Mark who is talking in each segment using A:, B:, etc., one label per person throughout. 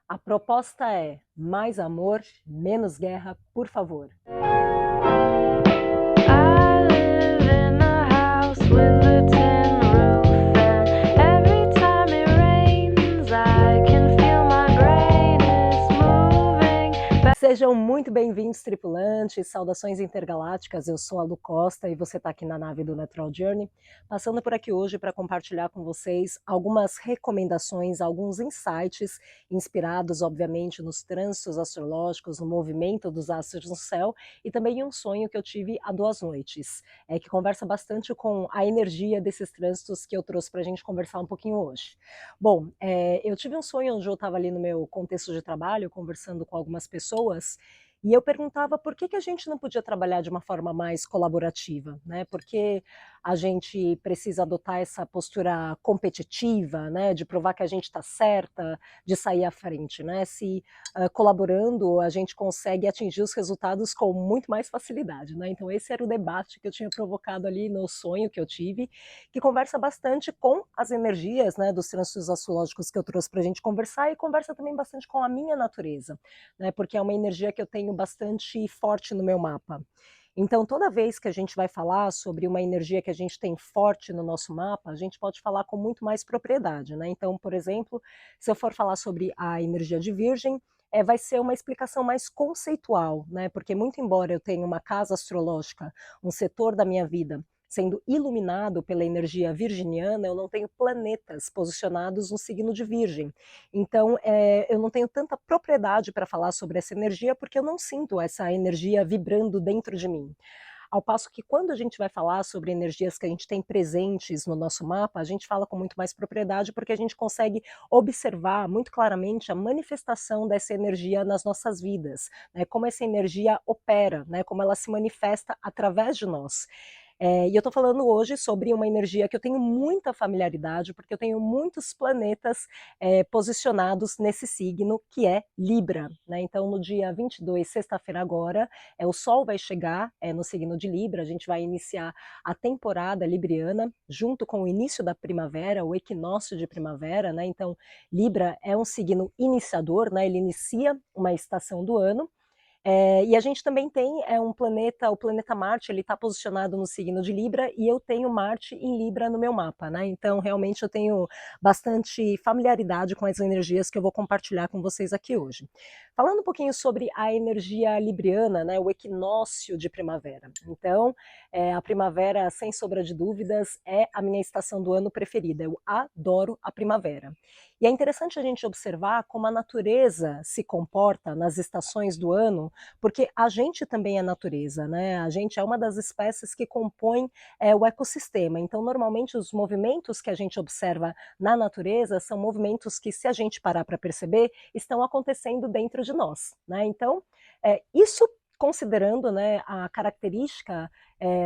A: A proposta é mais amor, menos guerra, por favor.
B: I live in a house with a tin roof, and every time it rains, I can feel my brain is moving.
A: Sejam muito bem-vindos, tripulantes, saudações intergalácticas, eu sou a Lu Costa e você está aqui na nave do Natural Journey, passando por aqui hoje para compartilhar com vocês algumas recomendações, alguns insights, inspirados obviamente nos trânsitos astrológicos, no movimento dos astros no céu, e também um sonho que eu tive há 2 noites, que conversa bastante com a energia desses trânsitos que eu trouxe para a gente conversar um pouquinho hoje. Bom, eu tive um sonho onde eu estava ali no meu contexto de trabalho, conversando com algumas pessoas, e eu perguntava por que a gente não podia trabalhar de uma forma mais colaborativa, né? Porque a gente precisa adotar essa postura competitiva, né? De provar que a gente está certa, de sair à frente, né? Se colaborando a gente consegue atingir os resultados com muito mais facilidade, né? Então esse era o debate que eu tinha provocado ali no sonho que eu tive, que conversa bastante com as energias, né, dos trânsitos astrológicos que eu trouxe para a gente conversar, e conversa também bastante com a minha natureza, né, porque é uma energia que eu tenho bastante forte no meu mapa. Então, toda vez que a gente vai falar sobre uma energia que a gente tem forte no nosso mapa, a gente pode falar com muito mais propriedade, né? Então, por exemplo, se eu for falar sobre a energia de Virgem, vai ser uma explicação mais conceitual, né? Porque muito embora eu tenha uma casa astrológica, um setor da minha vida sendo iluminado pela energia virginiana, eu não tenho planetas posicionados no signo de Virgem. Então, eu não tenho tanta propriedade para falar sobre essa energia, porque eu não sinto essa energia vibrando dentro de mim. Ao passo que quando a gente vai falar sobre energias que a gente tem presentes no nosso mapa, a gente fala com muito mais propriedade, porque a gente consegue observar muito claramente a manifestação dessa energia nas nossas vidas, né? Como essa energia opera, né? Como ela se manifesta através de nós. E eu estou falando hoje sobre uma energia que eu tenho muita familiaridade, porque eu tenho muitos planetas posicionados nesse signo, que é Libra, né? Então, no dia 22, sexta-feira agora, o Sol vai chegar no signo de Libra, a gente vai iniciar a temporada libriana, junto com o início da primavera, o equinócio de primavera, né? Então, Libra é um signo iniciador, né? Ele inicia uma estação do ano, e a gente também tem um planeta, o planeta Marte, ele está posicionado no signo de Libra, e eu tenho Marte em Libra no meu mapa, né? Então, realmente, eu tenho bastante familiaridade com as energias que eu vou compartilhar com vocês aqui hoje. Falando um pouquinho sobre a energia libriana, né? O equinócio de primavera. Então, a primavera, sem sombra de dúvidas, é a minha estação do ano preferida. Eu adoro a primavera. E é interessante a gente observar como a natureza se comporta nas estações do ano, porque a gente também é natureza, né? A gente é uma das espécies que compõe o ecossistema. Então, normalmente, os movimentos que a gente observa na natureza são movimentos que, se a gente parar para perceber, estão acontecendo dentro de nós, né? Então, isso considerando, né, a característica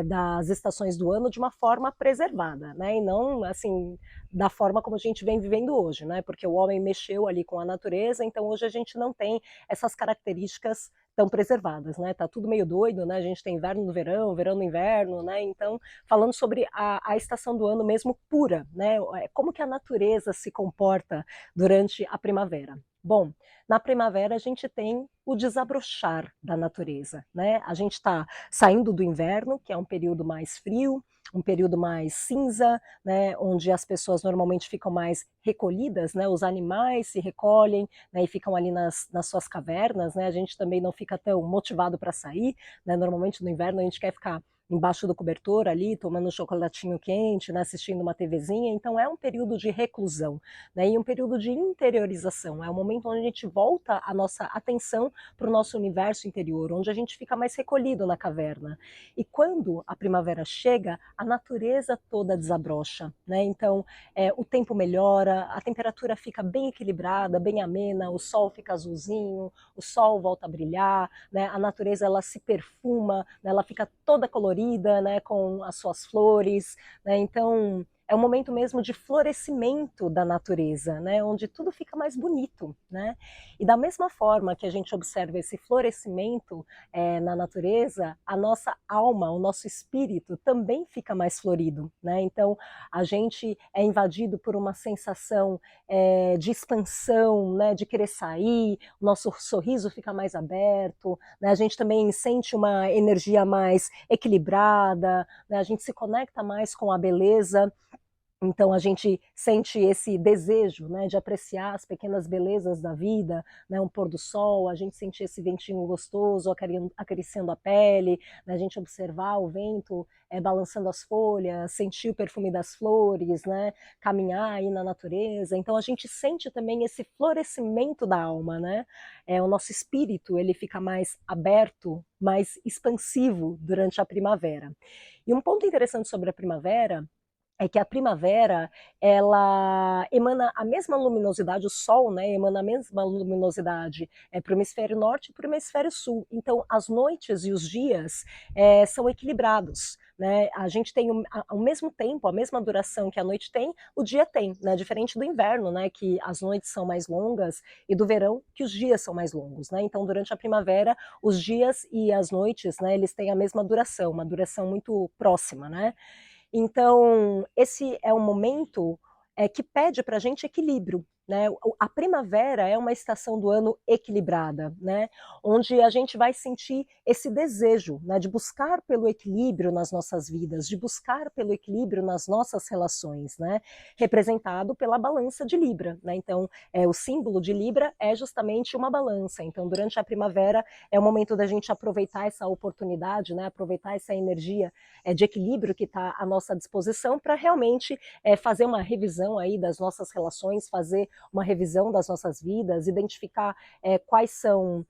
A: das estações do ano de uma forma preservada, né, e não assim da forma como a gente vem vivendo hoje, né, porque o homem mexeu ali com a natureza, então hoje a gente não tem essas características tão preservadas, né, tá tudo meio doido, né, a gente tem inverno no verão, verão no inverno, né, então falando sobre a estação do ano mesmo pura, né, como que a natureza se comporta durante a primavera. Bom, na primavera a gente tem o desabrochar da natureza, né? A gente está saindo do inverno, que é um período mais frio, um período mais cinza, né? Onde as pessoas normalmente ficam mais recolhidas, né? Os animais se recolhem, né? E ficam ali nas suas cavernas, né? A gente também não fica tão motivado para sair, né? Normalmente no inverno a gente quer ficar embaixo do cobertor ali, tomando um chocolatinho quente, né, assistindo uma TVzinha, então é um período de reclusão, né, e um período de interiorização, é um momento onde a gente volta a nossa atenção para o nosso universo interior, onde a gente fica mais recolhido na caverna. E quando a primavera chega, a natureza toda desabrocha, né, então o tempo melhora, a temperatura fica bem equilibrada, bem amena, o sol fica azulzinho, o sol volta a brilhar, né, a natureza ela se perfuma, né, ela fica toda colorida, né, com as suas flores, né, então é um momento mesmo de florescimento da natureza, né, onde tudo fica mais bonito, né? E da mesma forma que a gente observa esse florescimento na natureza, a nossa alma, o nosso espírito também fica mais florido, né? Então a gente é invadido por uma sensação de expansão, né, de querer sair, o nosso sorriso fica mais aberto, né, a gente também sente uma energia mais equilibrada, né, a gente se conecta mais com a beleza. Então a gente sente esse desejo, né, de apreciar as pequenas belezas da vida, né, um pôr do sol, a gente sente esse ventinho gostoso acariciando a pele, né, a gente observar o vento balançando as folhas, sentir o perfume das flores, né, caminhar aí na natureza. Então a gente sente também esse florescimento da alma, né? O nosso espírito ele fica mais aberto, mais expansivo durante a primavera. E um ponto interessante sobre a primavera é que a primavera, ela emana a mesma luminosidade, o sol, né, emana a mesma luminosidade para o hemisfério norte e para o hemisfério sul. Então, as noites e os dias são equilibrados. Né? A gente tem ao mesmo tempo, a mesma duração que a noite tem, o dia tem, né? Diferente do inverno, né, que as noites são mais longas, e do verão, que os dias são mais longos. Né? Então, durante a primavera, os dias e as noites, né, eles têm a mesma duração, uma duração muito próxima. Né? Então, esse é um momento que pede para a gente equilíbrio. Né? A primavera é uma estação do ano equilibrada, né? Onde a gente vai sentir esse desejo, né, de buscar pelo equilíbrio nas nossas vidas, de buscar pelo equilíbrio nas nossas relações, né? Representado pela balança de Libra. Né? Então, o símbolo de Libra é justamente uma balança. Então, durante a primavera é o momento da gente aproveitar essa oportunidade, né? Aproveitar essa energia de equilíbrio que está à nossa disposição para realmente fazer uma revisão aí das nossas relações, fazer uma revisão das nossas vidas, identificar quais são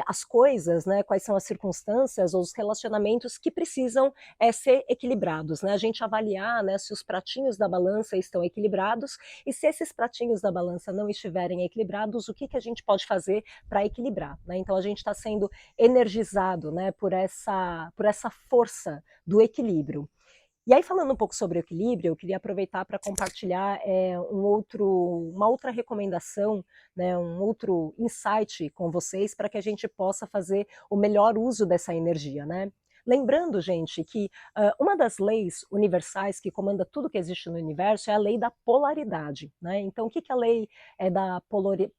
A: as coisas, né, quais são as circunstâncias ou os relacionamentos que precisam ser equilibrados, né? A gente avaliar, né, se os pratinhos da balança estão equilibrados e se esses pratinhos da balança não estiverem equilibrados, o que, que a gente pode fazer para equilibrar, né? Então a gente está sendo energizado, né, por essa força do equilíbrio. E aí, falando um pouco sobre o equilíbrio, eu queria aproveitar para compartilhar uma outra recomendação, né, um outro insight com vocês para que a gente possa fazer o melhor uso dessa energia, né? Lembrando, gente, que uma das leis universais que comanda tudo que existe no universo é a lei da polaridade, né? Então, o que, que a lei da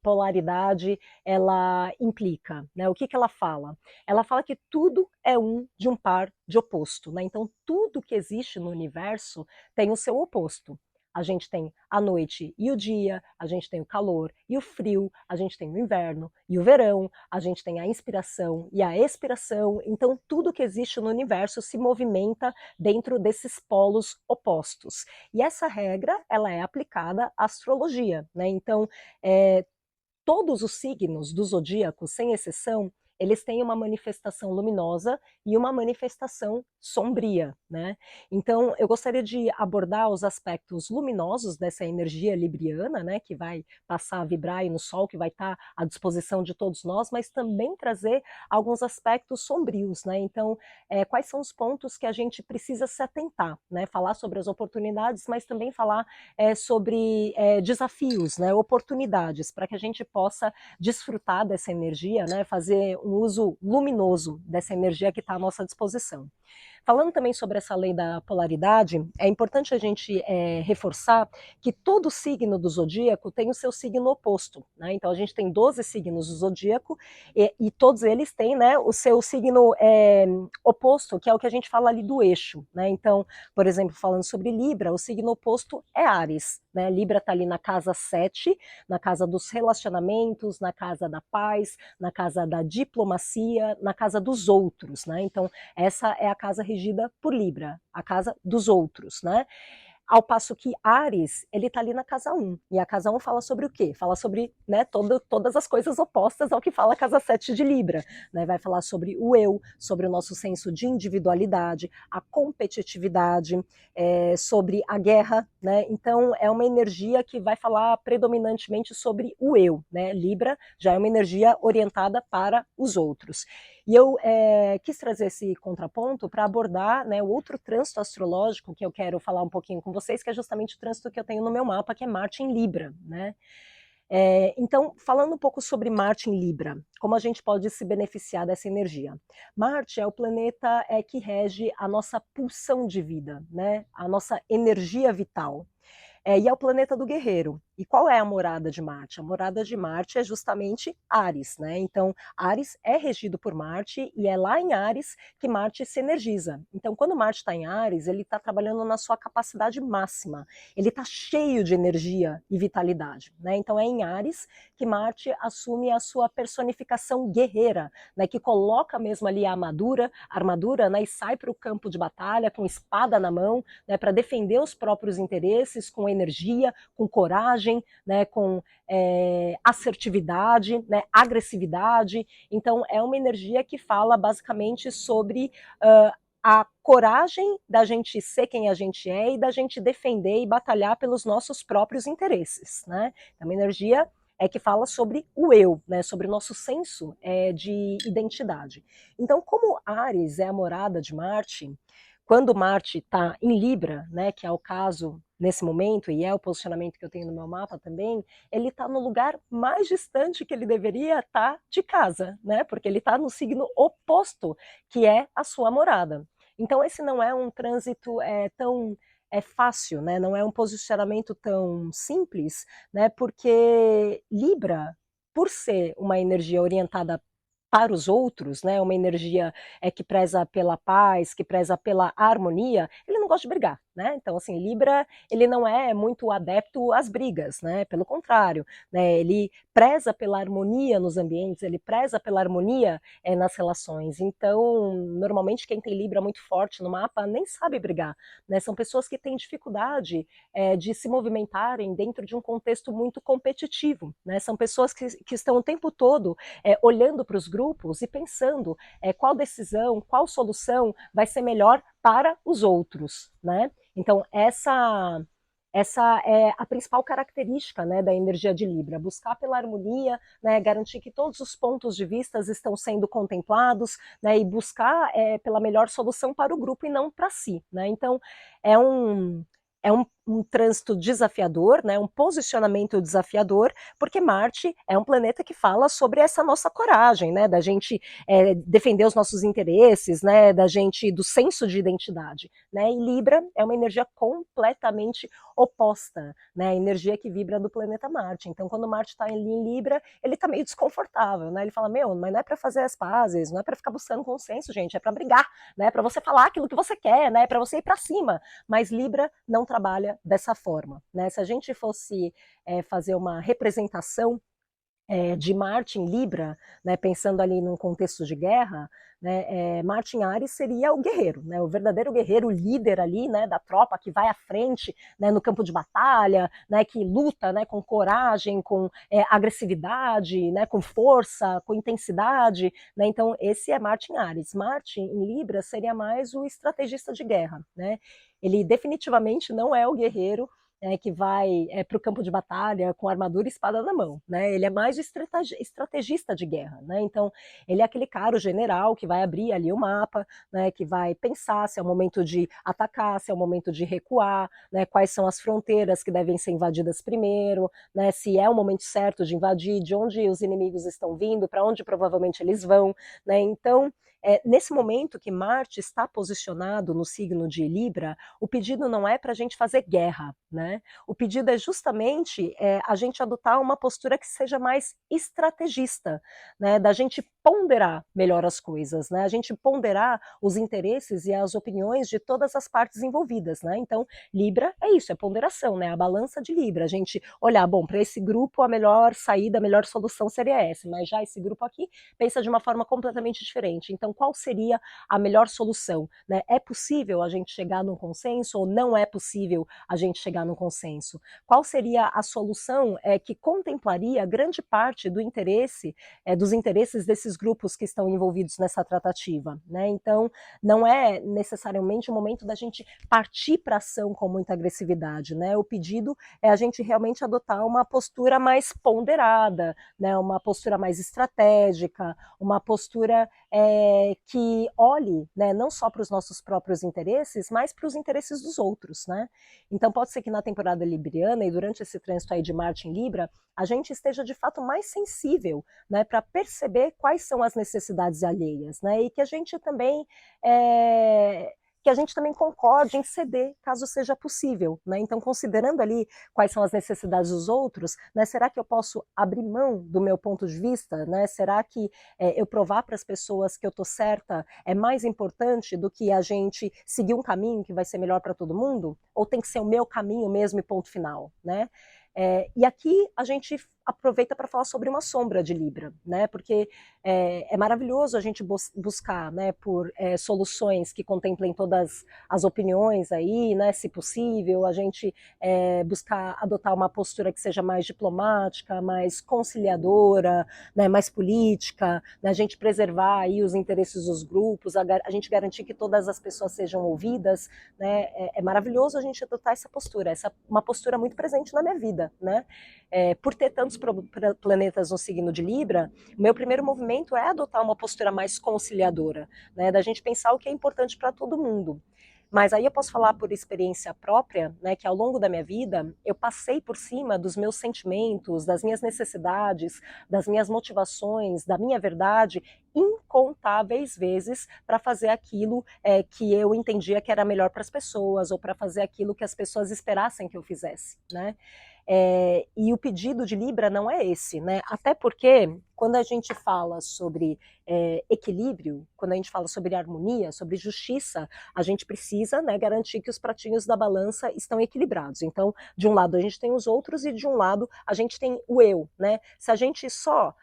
A: polaridade ela implica, né? O que, que ela fala? Ela fala que tudo é de um par de oposto, né? Então, tudo que existe no universo tem o seu oposto. A gente tem a noite e o dia, a gente tem o calor e o frio, a gente tem o inverno e o verão, a gente tem a inspiração e a expiração. Então, tudo que existe no universo se movimenta dentro desses polos opostos. E essa regra, ela é aplicada à astrologia, né? Então, todos os signos do zodíaco, sem exceção, eles têm uma manifestação luminosa e uma manifestação sombria, né? Então, eu gostaria de abordar os aspectos luminosos dessa energia libriana, né, que vai passar a vibrar aí no Sol, que vai estar à disposição de todos nós, mas também trazer alguns aspectos sombrios, né? Então, quais são os pontos que a gente precisa se atentar, né? Falar sobre as oportunidades, mas também falar sobre desafios, né? Oportunidades, para que a gente possa desfrutar dessa energia, né? Fazer um uso luminoso dessa energia que está à nossa disposição. Falando também sobre essa lei da polaridade, é importante a gente reforçar que todo signo do zodíaco tem o seu signo oposto, né? Então a gente tem 12 signos do zodíaco e todos eles têm, né, o seu signo oposto, que é o que a gente fala ali do eixo, né? Então, por exemplo, falando sobre Libra, o signo oposto é Áries, né? Libra está ali na casa 7, na casa dos relacionamentos, na casa da paz, na casa da diplomacia, na casa dos outros, né? Então, essa é a casa regida por Libra, a casa dos outros, né? Ao passo que Áries, ele está ali na casa 1. E a casa 1 fala sobre o quê? Fala sobre, né, todas as coisas opostas ao que fala a casa 7 de Libra. Né? Vai falar sobre o eu, sobre o nosso senso de individualidade, a competitividade, sobre a guerra. Né? Então, é uma energia que vai falar predominantemente sobre o eu. Né? Libra já é uma energia orientada para os outros. E eu quis trazer esse contraponto para abordar, né, o outro trânsito astrológico que eu quero falar um pouquinho com vocês, que é justamente o trânsito que eu tenho no meu mapa, que é Marte em Libra, né? Então, falando um pouco sobre Marte em Libra, como a gente pode se beneficiar dessa energia? Marte é o planeta que rege a nossa pulsão de vida, né? A nossa energia vital. E é o planeta do guerreiro. E qual é a morada de Marte? A morada de Marte é justamente Áries, né? Então, Áries é regido por Marte e é lá em Áries que Marte se energiza. Então, quando Marte está em Áries, ele está trabalhando na sua capacidade máxima. Ele está cheio de energia e vitalidade, né? Então, é em Áries que Marte assume a sua personificação guerreira, né? Que coloca mesmo ali a armadura, né? E sai para o campo de batalha com espada na mão, né? Para defender os próprios interesses com energia, com coragem, né, com assertividade, né, agressividade. Então, é uma energia que fala basicamente sobre a coragem da gente ser quem a gente é e da gente defender e batalhar pelos nossos próprios interesses, né? É uma energia que fala sobre o eu, né, sobre o nosso senso de identidade. Então, como Áries é a morada de Marte, quando Marte está em Libra, né, que é o caso nesse momento, e é o posicionamento que eu tenho no meu mapa também, ele está no lugar mais distante que ele deveria estar de casa, né? Porque ele está no signo oposto, que é a sua morada. Então, esse não é um trânsito tão fácil, né? Não é um posicionamento tão simples, né? Porque Libra, por ser uma energia orientada para os outros, né, uma energia que preza pela paz, que preza pela harmonia, ele não gosta de brigar, né? Então, assim, Libra, ele não é muito adepto às brigas, né? Pelo contrário, né? Ele preza pela harmonia nos ambientes, ele preza pela harmonia nas relações. Então, normalmente quem tem Libra muito forte no mapa nem sabe brigar, né? São pessoas que têm dificuldade de se movimentarem dentro de um contexto muito competitivo, né? São pessoas que estão o tempo todo olhando para os grupos e pensando qual decisão, qual solução vai ser melhor para os outros, né? Então, essa é a principal característica, né, da energia de Libra, buscar pela harmonia, né, garantir que todos os pontos de vista estão sendo contemplados, né, e buscar pela melhor solução para o grupo e não para si, né? Então, é um trânsito desafiador, né, um posicionamento desafiador, porque Marte é um planeta que fala sobre essa nossa coragem, né, da gente defender os nossos interesses, né, da gente, do senso de identidade, né, e Libra é uma energia completamente oposta, né, a energia que vibra do planeta Marte. Então, quando Marte está em Libra, ele está meio desconfortável, né, ele fala, mas não é para fazer as pazes, não é para ficar buscando consenso, gente, é para brigar, né, para você falar aquilo que você quer, né, para você ir para cima, mas Libra não trabalha dessa forma, né? Se a gente fosse fazer uma representação de Marte em Libra, né, pensando ali num contexto de guerra, né, Marte em Áries seria o guerreiro, né, o verdadeiro guerreiro, o líder ali, né, da tropa que vai à frente, né, no campo de batalha, né, que luta, né, com coragem, com agressividade, né, com força, com intensidade, né, então esse é Marte em Áries. Marte em Libra seria mais o estrategista de guerra, né, ele definitivamente não é o guerreiro que vai para o campo de batalha com armadura e espada na mão, né? Ele é mais o estrategista de guerra, né? Então, ele é aquele cara, o general, que vai abrir ali o mapa, né? Que vai pensar se é o momento de atacar, se é o momento de recuar, né? Quais são as fronteiras que devem ser invadidas primeiro, né? Se é o momento certo de invadir, de onde os inimigos estão vindo, para onde provavelmente eles vão, né? Então, nesse momento que Marte está posicionado no signo de Libra, o pedido não é para a gente fazer guerra, né? O pedido é justamente a gente adotar uma postura que seja mais estrategista, né? Da gente ponderar melhor as coisas, né? A gente ponderar os interesses e as opiniões de todas as partes envolvidas, né? Então, Libra é isso, é ponderação, né? A balança de Libra, a gente olhar, bom, para esse grupo a melhor saída, a melhor solução seria essa, mas já esse grupo aqui pensa de uma forma completamente diferente. Então, qual seria a melhor solução, né? É possível a gente chegar num consenso ou não é possível a gente chegar num consenso? Qual seria a solução que contemplaria grande parte do interesse, dos interesses desses esses grupos que estão envolvidos nessa tratativa, né? Então, não é necessariamente o momento da gente partir para ação com muita agressividade, né? O pedido é a gente realmente adotar uma postura mais ponderada, né? Uma postura mais estratégica, uma postura que olhe, né, não só para os nossos próprios interesses, mas para os interesses dos outros, né? Então pode ser que na temporada libriana e durante esse trânsito aí de Marte em Libra, a gente esteja de fato mais sensível, né, para perceber quais são as necessidades alheias, né, e que a gente também concorde em ceder, caso seja possível, né? Então, considerando ali quais são as necessidades dos outros, né, será que eu posso abrir mão do meu ponto de vista, né? Será que eu provar para as pessoas que eu estou certa é mais importante do que a gente seguir um caminho que vai ser melhor para todo mundo? Ou tem que ser o meu caminho mesmo e ponto final, né? E aqui a gente aproveita para falar sobre uma sombra de Libra, né? Porque é maravilhoso a gente buscar, né, por soluções que contemplem todas as opiniões aí, né? Se possível, a gente buscar adotar uma postura que seja mais diplomática, mais conciliadora, né, mais política, né, a gente preservar aí os interesses dos grupos, a gente garantir que todas as pessoas sejam ouvidas, né? É maravilhoso a gente adotar essa postura, uma postura muito presente na minha vida, né? Por ter tantos planetas no signo de Libra, o meu primeiro movimento é adotar uma postura mais conciliadora, né? Da gente pensar o que é importante para todo mundo. Mas aí eu posso falar por experiência própria, né, que ao longo da minha vida eu passei por cima dos meus sentimentos, das minhas necessidades, das minhas motivações, da minha verdade, incontáveis vezes para fazer aquilo que eu entendia que era melhor para as pessoas ou para fazer aquilo que as pessoas esperassem que eu fizesse, né? E o pedido de Libra não é esse, né? Até porque quando a gente fala sobre equilíbrio, quando a gente fala sobre harmonia, sobre justiça, a gente precisa, né, garantir que os pratinhos da balança estão equilibrados. Então, de um lado a gente tem os outros e de um lado a gente tem o eu, né? Se a gente só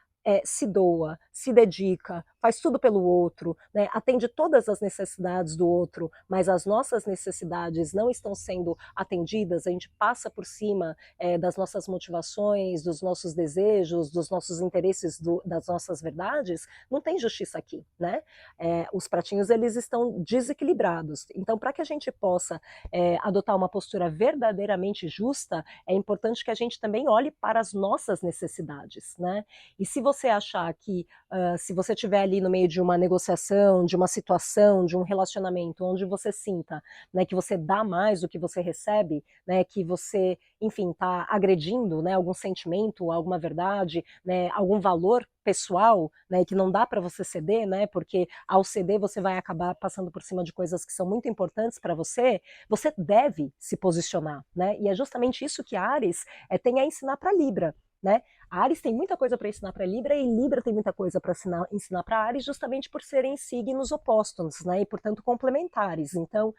A: se doa, se dedica, faz tudo pelo outro, né, atende todas as necessidades do outro, mas as nossas necessidades não estão sendo atendidas, a gente passa por cima das nossas motivações, dos nossos desejos, dos nossos interesses, das nossas verdades, não tem justiça aqui, né? Os pratinhos eles estão desequilibrados. Então, para que a gente possa adotar uma postura verdadeiramente justa, é importante que a gente também olhe para as nossas necessidades, né? E se você achar que, se você estiver ali no meio de uma negociação, de uma situação, de um relacionamento, onde você sinta, né, que você dá mais do que você recebe, né, que você, enfim, está agredindo, né, algum sentimento, alguma verdade, né, algum valor pessoal, né, que não dá para você ceder, né, porque ao ceder você vai acabar passando por cima de coisas que são muito importantes para você, você deve se posicionar, né, e é justamente isso que Áries tem a ensinar para Libra, né? A Áries tem muita coisa para ensinar para Libra e Libra tem muita coisa para ensinar para Áries, justamente por serem signos opostos, né? E portanto complementares. Então,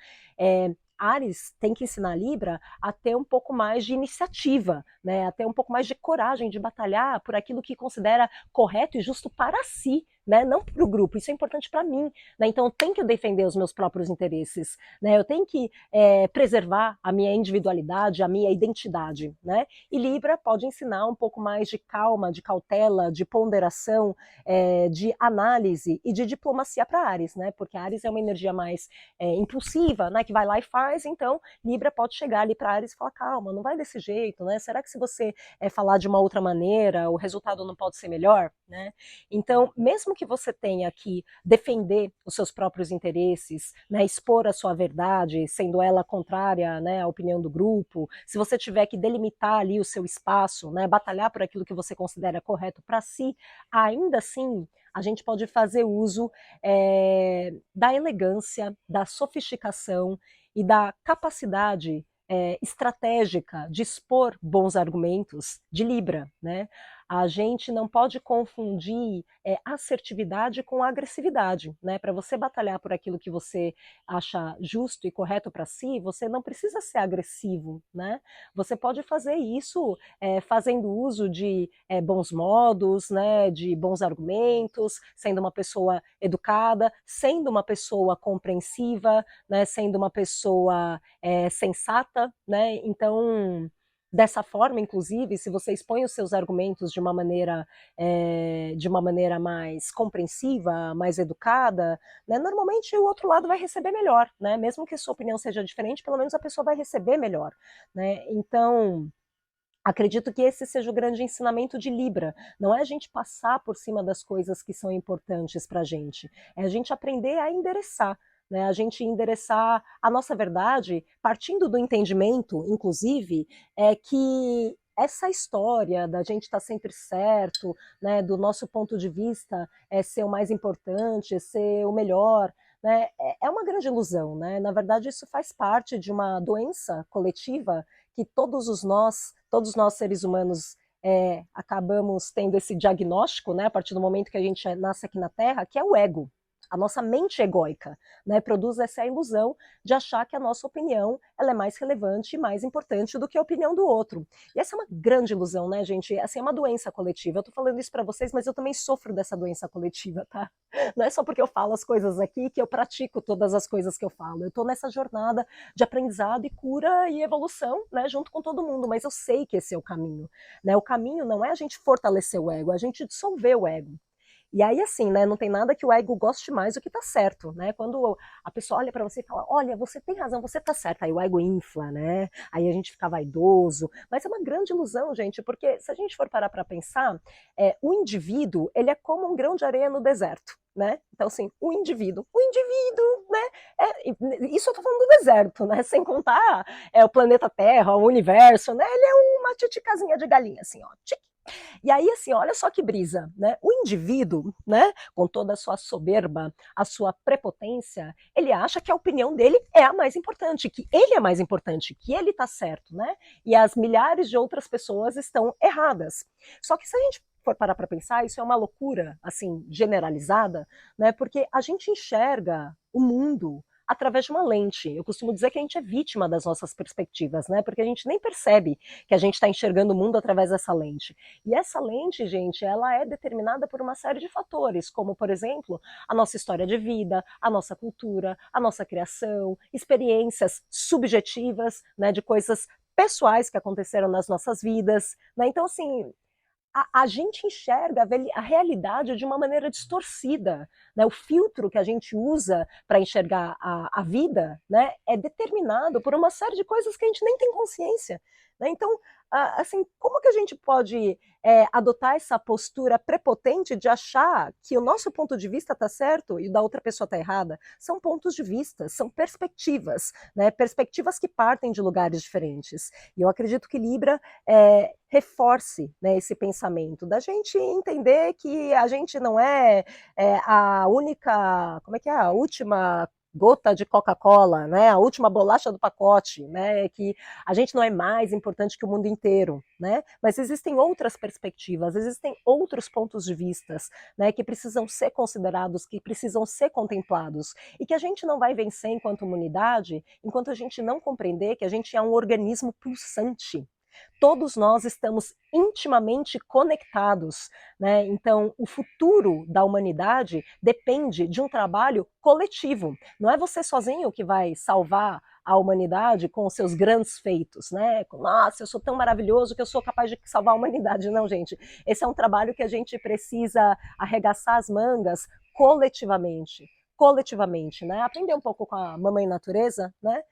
A: Áries tem que ensinar a Libra a ter um pouco mais de iniciativa, né? A ter um pouco mais de coragem de batalhar por aquilo que considera correto e justo para si, né? Não para o grupo. Isso é importante para mim, né? Então eu tenho que defender os meus próprios interesses, né? Eu tenho que preservar a minha individualidade, a minha identidade, né? E Libra pode ensinar um pouco mais de calma, de cautela, de ponderação, de análise e de diplomacia para Áries, né? Porque Áries é uma energia mais impulsiva, né? Que vai lá e faz. Então Libra pode chegar ali para Áries e falar: calma, não vai desse jeito, né? Será que se você falar de uma outra maneira, o resultado não pode ser melhor, né? Então, mesmo que você tenha que defender os seus próprios interesses, né, expor a sua verdade, sendo ela contrária, né, à opinião do grupo, se você tiver que delimitar ali o seu espaço, né, batalhar por aquilo que você considera correto para si, ainda assim a gente pode fazer uso da elegância, da sofisticação e da capacidade estratégica de expor bons argumentos de Libra, né? A gente não pode confundir assertividade com agressividade, né? Para você batalhar por aquilo que você acha justo e correto para si, você não precisa ser agressivo, né? Você pode fazer isso fazendo uso de bons modos, né? De bons argumentos, sendo uma pessoa educada, sendo uma pessoa compreensiva, né? Sendo uma pessoa sensata, né? Então dessa forma, inclusive, se você expõe os seus argumentos de uma maneira mais compreensiva, mais educada, né, normalmente o outro lado vai receber melhor, né? Mesmo que a sua opinião seja diferente, pelo menos a pessoa vai receber melhor, né? Então, acredito que esse seja o grande ensinamento de Libra. Não é a gente passar por cima das coisas que são importantes para a gente, é a gente aprender a endereçar. Né, a gente endereçar a nossa verdade, partindo do entendimento, inclusive, é que essa história da gente estar sempre certo, né, do nosso ponto de vista é ser o mais importante, é ser o melhor, né, é uma grande ilusão. Né? Na verdade, isso faz parte de uma doença coletiva que todos nós seres humanos acabamos tendo esse diagnóstico, né, a partir do momento que a gente nasce aqui na Terra, que é o ego. A nossa mente egóica, né, produz essa ilusão de achar que a nossa opinião ela é mais relevante e mais importante do que a opinião do outro. E essa é uma grande ilusão, né, gente? Assim, é uma doença coletiva. Eu tô falando isso para vocês, mas eu também sofro dessa doença coletiva, tá? Não é só porque eu falo as coisas aqui que eu pratico todas as coisas que eu falo. Eu tô nessa jornada de aprendizado e cura e evolução, né, junto com todo mundo, mas eu sei que esse é o caminho, né? O caminho não é a gente fortalecer o ego, é a gente dissolver o ego. E aí, assim, né, não tem nada que o ego goste mais do que tá certo, né? Quando a pessoa olha para você e fala, olha, você tem razão, você tá certo, aí o ego infla, né? Aí a gente fica vaidoso, mas é uma grande ilusão, gente, porque se a gente for parar para pensar, o indivíduo, ele é como um grão de areia no deserto, né? Então, assim, o indivíduo, né? Isso eu tô falando do deserto, né? Sem contar o planeta Terra, o universo, né? Ele é uma titicazinha de galinha, assim, ó, tic. E aí, assim, olha só que brisa, né? O indivíduo, né, com toda a sua soberba, a sua prepotência, ele acha que a opinião dele é a mais importante, que ele é mais importante, que ele tá certo, né? E as milhares de outras pessoas estão erradas. Só que se a gente for parar para pensar, isso é uma loucura, assim, generalizada, né? Porque a gente enxerga o mundo através de uma lente. Eu costumo dizer que a gente é vítima das nossas perspectivas, né? Porque a gente nem percebe que a gente está enxergando o mundo através dessa lente. E essa lente, gente, ela é determinada por uma série de fatores, como, por exemplo, a nossa história de vida, a nossa cultura, a nossa criação, experiências subjetivas, né, de coisas pessoais que aconteceram nas nossas vidas, né? Então, assim, a gente enxerga a realidade de uma maneira distorcida. Né? O filtro que a gente usa para enxergar a vida, né, é determinado por uma série de coisas que a gente nem tem consciência. Né? Então, assim, como que a gente pode adotar essa postura prepotente de achar que o nosso ponto de vista está certo e o da outra pessoa está errada? São pontos de vista, são perspectivas, né? Perspectivas que partem de lugares diferentes. E eu acredito que Libra reforce, né, esse pensamento, da gente entender que a gente não a única, como é que é, a última gota de Coca-Cola, né, a última bolacha do pacote, né, que a gente não é mais importante que o mundo inteiro, né, mas existem outras perspectivas, existem outros pontos de vistas, né, que precisam ser considerados, que precisam ser contemplados, e que a gente não vai vencer enquanto humanidade, enquanto a gente não compreender que a gente é um organismo pulsante. Todos nós estamos intimamente conectados, né? Então, o futuro da humanidade depende de um trabalho coletivo. Não é você sozinho que vai salvar a humanidade com os seus grandes feitos, né? Nossa, eu sou tão maravilhoso que eu sou capaz de salvar a humanidade. Não, gente. Esse é um trabalho que a gente precisa arregaçar as mangas coletivamente, né? Aprender um pouco com a mamãe natureza, né?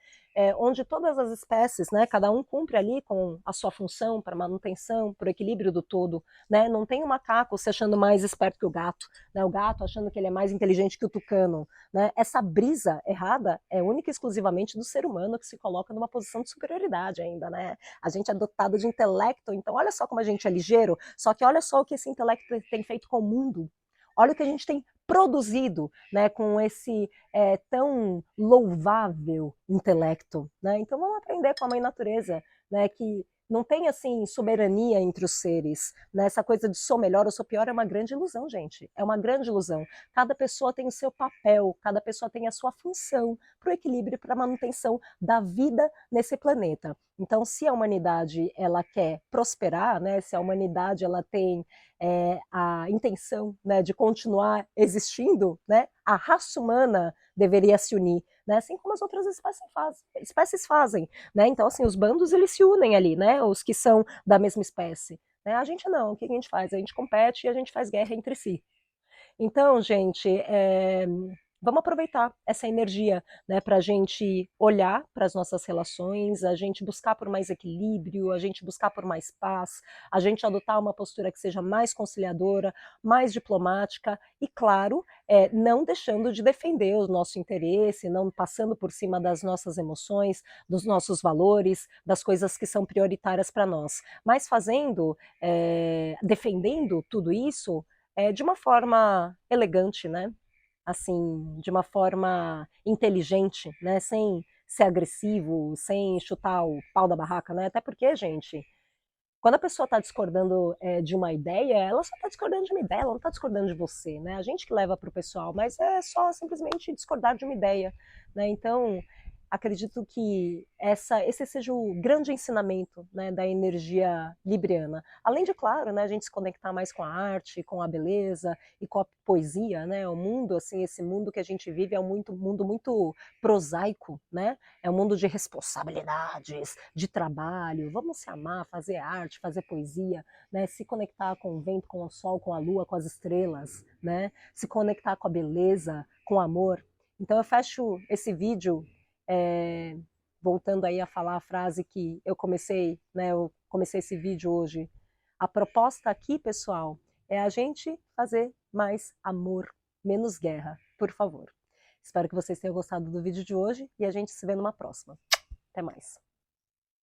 A: Onde todas as espécies, né, cada um cumpre ali com a sua função para manutenção, para o equilíbrio do todo, né? Não tem o macaco se achando mais esperto que o gato, né? O gato achando que ele é mais inteligente que o tucano, né? Essa brisa errada é única e exclusivamente do ser humano que se coloca numa posição de superioridade ainda, né? A gente é dotado de intelecto, então olha só como a gente é ligeiro, só que olha só o que esse intelecto tem feito com o mundo. Olha o que a gente tem produzido, né, com esse tão louvável intelecto, né? Então vamos aprender com a mãe natureza, né, que não tem assim soberania entre os seres, né? Essa coisa de sou melhor ou sou pior é uma grande ilusão, gente. É uma grande ilusão. Cada pessoa tem o seu papel, cada pessoa tem a sua função para o equilíbrio e para a manutenção da vida nesse planeta. Então, se a humanidade ela quer prosperar, né? Se a humanidade ela tem a intenção, né, de continuar existindo, né, a raça humana deveria se unir, né, assim como as outras espécies fazem, né, então assim, os bandos eles se unem ali, né, os que são da mesma espécie, né, a gente não, o que a gente faz? A gente compete e a gente faz guerra entre si. Então, gente, vamos aproveitar essa energia, né, para a gente olhar para as nossas relações, a gente buscar por mais equilíbrio, a gente buscar por mais paz, a gente adotar uma postura que seja mais conciliadora, mais diplomática e, claro, não deixando de defender o nosso interesse, não passando por cima das nossas emoções, dos nossos valores, das coisas que são prioritárias para nós, mas fazendo, defendendo tudo isso de uma forma elegante, né? Assim, de uma forma inteligente, né? Sem ser agressivo, sem chutar o pau da barraca, né? Até porque, gente, quando a pessoa está discordando de uma ideia, ela só está discordando de uma ideia, ela não está discordando de você, né? A gente que leva para o pessoal, mas é só simplesmente discordar de uma ideia, né? Então, acredito que esse seja o grande ensinamento, né, da energia libriana. Além de, claro, né, a gente se conectar mais com a arte, com a beleza e com a poesia, né? O mundo, assim, esse mundo que a gente vive é um mundo muito prosaico, né? É um mundo de responsabilidades, de trabalho. Vamos se amar, fazer arte, fazer poesia, né? Se conectar com o vento, com o sol, com a lua, com as estrelas, né? Se conectar com a beleza, com o amor. Então eu fecho esse vídeo é, voltando aí a falar a frase que eu comecei, né? Eu comecei esse vídeo hoje. A proposta aqui, pessoal, é a gente fazer mais amor, menos guerra, por favor. Espero que vocês tenham gostado do vídeo de hoje e a gente se vê numa próxima. Até mais.